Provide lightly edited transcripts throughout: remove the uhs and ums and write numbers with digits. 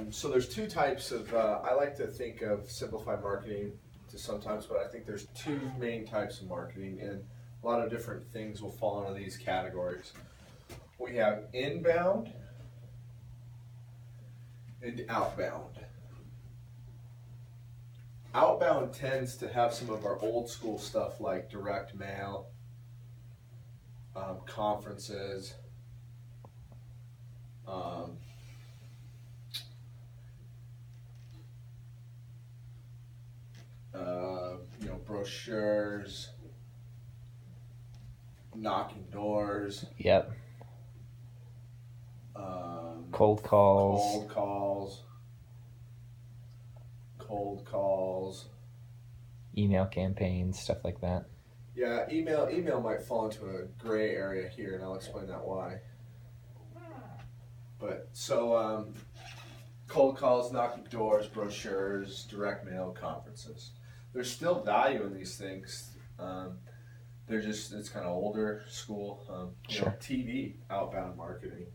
So there's two types of, I like to think of simplified marketing to sometimes, but I think there's two main types of marketing, and a lot of different things will fall into these categories. We have inbound and outbound. Outbound tends to have some of our old school stuff like direct mail, conferences, brochures, knocking doors. Yep. Cold calls. Email campaigns, stuff like that. Yeah, email might fall into a gray area here, and I'll explain that why. But so cold calls, knocking doors, brochures, direct mail, conferences. There's still value in these things. It's kind of older school. Sure. TV, outbound marketing,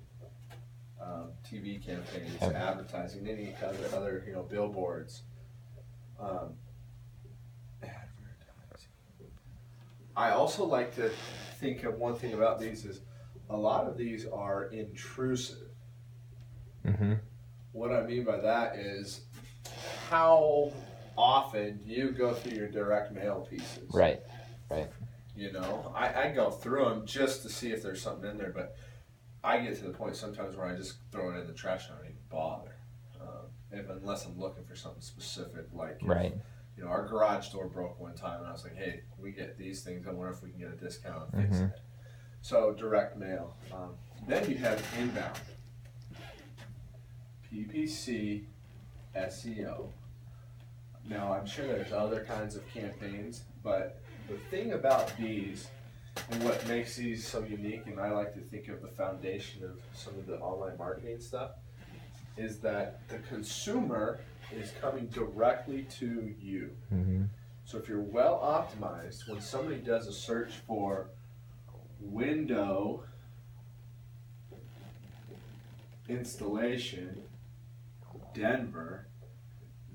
TV campaigns, advertising, any other billboards. Advertising. I also like to think of one thing about these is a lot of these are intrusive. Mm-hmm. What I mean by that is how often do you go through your direct mail pieces? Right. I go through them just to see if there's something in there, but I get to the point sometimes where I just throw it in the trash and I don't even bother. Unless I'm looking for something specific, like right. Our garage door broke one time, and I was like, "Hey, we get these things. I wonder if we can get a discount on fixing it." So direct mail. Then you have inbound, PPC, SEO. Now I'm sure there's other kinds of campaigns, but the thing about these and what makes these so unique, and I like to think of the foundation of some of the online marketing stuff, is that the consumer is coming directly to you. Mm-hmm. So if you're well optimized, when somebody does a search for window installation, Denver,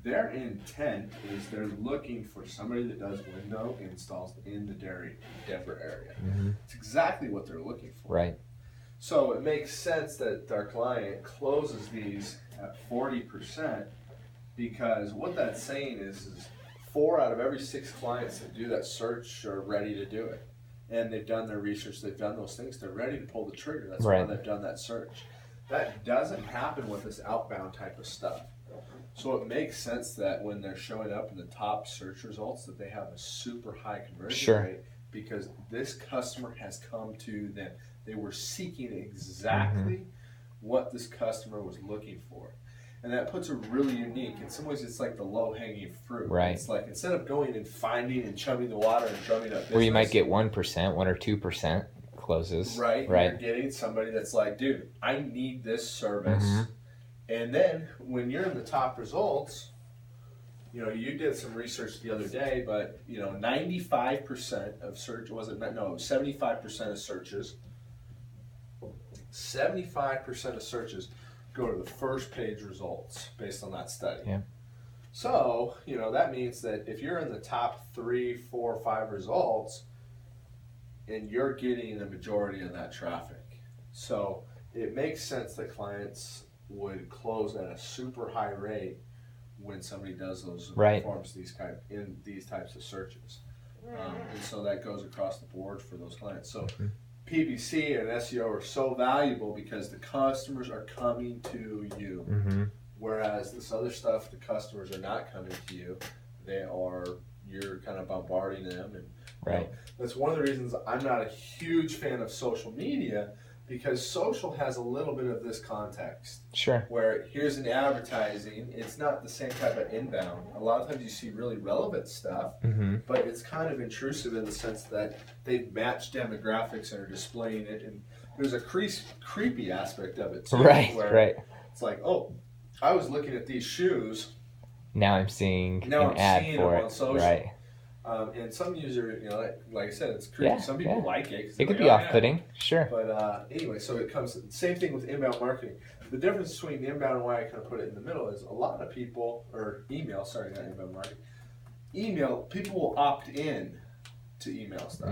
their intent is they're looking for somebody that does window installs in the Denver area. Mm-hmm. It's exactly what they're looking for. Right. So it makes sense that our client closes these at 40%, because what that's saying is 4 out of every 6 clients that do that search are ready to do it. And they've done their research, they've done those things, they're ready to pull the trigger. That's why they've done that search. That doesn't happen with this outbound type of stuff. So it makes sense that when they're showing up in the top search results that they have a super high conversion rate, because this customer has come to them. They were seeking exactly what this customer was looking for. And that puts it really unique. In some ways, it's like the low-hanging fruit. Right. It's like instead of going and finding and chumming the water and drumming up business. Where you might get 1%, 1 or 2% closes. Right. You're getting somebody that's like, dude, I need this service. Mm-hmm. And then when you're in the top results, you did some research the other day, but 95% of search, 75% of searches, 75% of searches go to the first page results based on that study. Yeah. So, that means that if you're in the top 3, 4, 5 results, and you're getting the majority of that traffic. So it makes sense that clients would close at a super high rate when somebody does those performs these types of searches. And so that goes across the board for those clients. So PPC and SEO are so valuable because the customers are coming to you. Mm-hmm. Whereas this other stuff, the customers are not coming to you. You're kind of bombarding them. And that's one of the reasons I'm not a huge fan of social media, because social has a little bit of this context. Sure. Where here's an advertising, it's not the same type of inbound. A lot of times you see really relevant stuff, but it's kind of intrusive in the sense that they've matched demographics and are displaying it, and there's a creepy aspect of it too. Right. It's like, oh, I was looking at these shoes. Now I'm seeing an ad for it. On social. Right. And some user, like I said, it's creepy. Some people like it. It could be off-putting, sure. But anyway, so it comes, same thing with inbound marketing. The difference between inbound and why I kind of put it in the middle is a lot of people, or email, sorry, not inbound marketing, email, people will opt in to email stuff.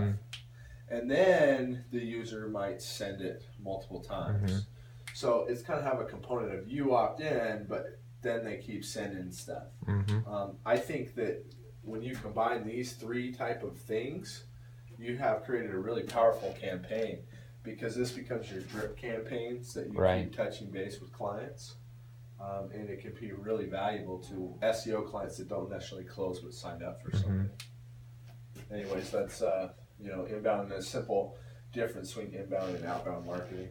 And then the user might send it multiple times. So it's kind of have a component of you opt in, but then they keep sending stuff. I think that when you combine these three type of things, you have created a really powerful campaign, because this becomes your drip campaigns that you keep touching base with clients. And it can be really valuable to SEO clients that don't necessarily close but signed up for something. Anyways, that's inbound and a simple difference between inbound and outbound marketing.